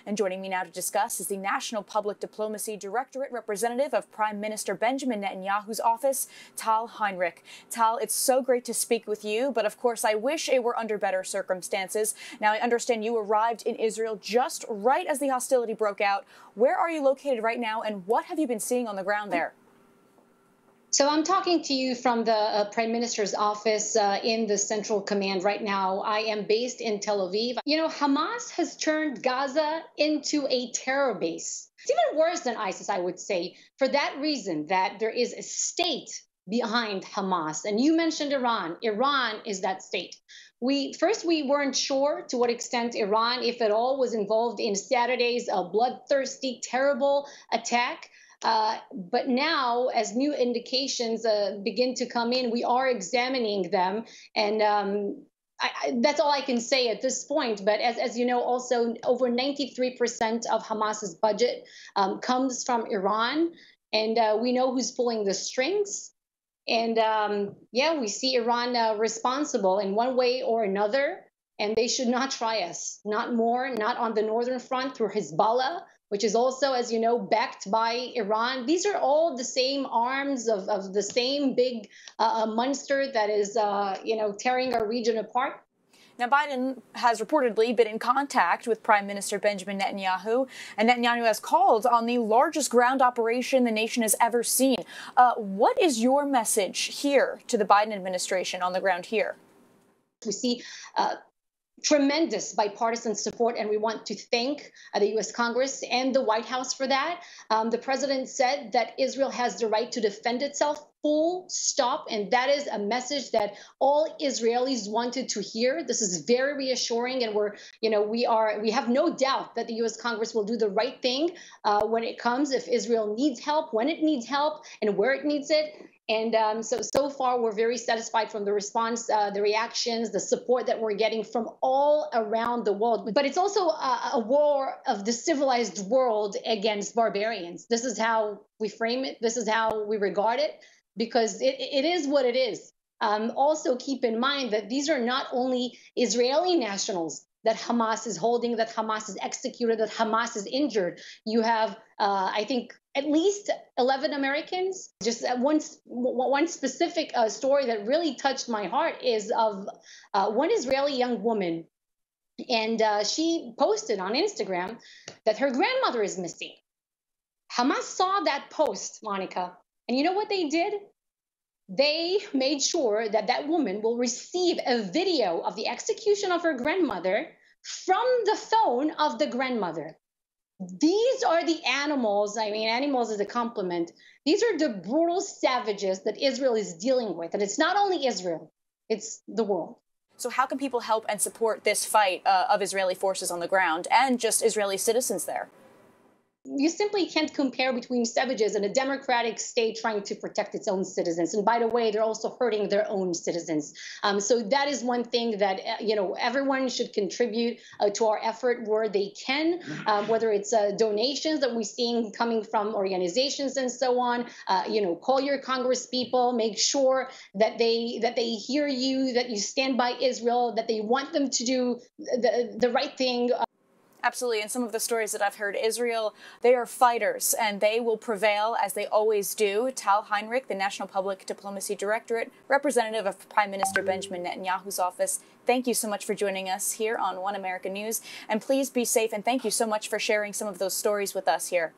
And joining me now to discuss is the National Public Diplomacy Directorate representative of Prime Minister Benjamin Netanyahu's office, Tal Heinrich. Tal, it's so great to speak with you, but of course I wish it were under better circumstances. Now, I understand you arrived in Israel just right as the hostility broke out. Where are you located right now, and what have you been seeing on the ground there? So I'm talking to you from the Prime Minister's office in the Central Command right now. I am based in Tel Aviv. You know, Hamas has turned Gaza into a terror base. It's even worse than ISIS, I would say, for that reason that there is a state behind Hamas. And you mentioned Iran. Iran is that state. We weren't sure to what extent Iran, if at all, was involved in Saturday's bloodthirsty, terrible attack. But now, as new indications begin to come in, we are examining them. And that's all I can say at this point. But as you know, also over 93% of Hamas's budget comes from Iran. And we know who's pulling the strings. And yeah, we see Iran responsible in one way or another. And they should not try us, not on the northern front through Hezbollah, which is also, as you know, backed by Iran. These are all the same arms of the same big monster that is, tearing our region apart. Now, Biden has reportedly been in contact with Prime Minister Benjamin Netanyahu, and Netanyahu has called on the largest ground operation the nation has ever seen. What is your message here to the Biden administration on the ground here? We see tremendous bipartisan support, and we want to thank the U.S. Congress and the White House for that. The president said that Israel has the right to defend itself, full stop, and that is a message that all Israelis wanted to hear. This is very reassuring, and we have no doubt that the U.S. Congress will do the right thing when it comes, if Israel needs help, when it needs help, and where it needs it. And so far, we're very satisfied from the response, the reactions, the support that we're getting from all around the world. But it's also a war of the civilized world against barbarians. This is how we frame it. This is how we regard it, because it is what it is. Also, keep in mind that these are not only Israeli nationals that Hamas is holding, that Hamas is executed, that Hamas is injured. You have, I think, at least 11 Americans. Just one specific story that really touched my heart is of one Israeli young woman. And she posted on Instagram that her grandmother is missing. Hamas saw that post, Monica. And you know what they did? They made sure that that woman will receive a video of the execution of her grandmother from the phone of the grandmother. These are the animals. I mean, animals is a compliment. These are the brutal savages that Israel is dealing with. And it's not only Israel, it's the world. So how can people help and support this fight of Israeli forces on the ground and just Israeli citizens there? You simply can't compare between savages and a democratic state trying to protect its own citizens. And by the way, they're also hurting their own citizens. So that is one thing that, everyone should contribute to our effort where they can, whether it's donations that we're seeing coming from organizations and so on. Call your Congress people, make sure that they hear you, that you stand by Israel, that they want them to do the right thing. Absolutely. And some of the stories that I've heard, Israel, they are fighters and they will prevail as they always do. Tal Heinrich, the National Public Diplomacy Directorate, representative of Prime Minister Benjamin Netanyahu's office, thank you so much for joining us here on One American News. And please be safe. And thank you so much for sharing some of those stories with us here.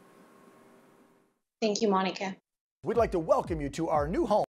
Thank you, Monica. We'd like to welcome you to our new home.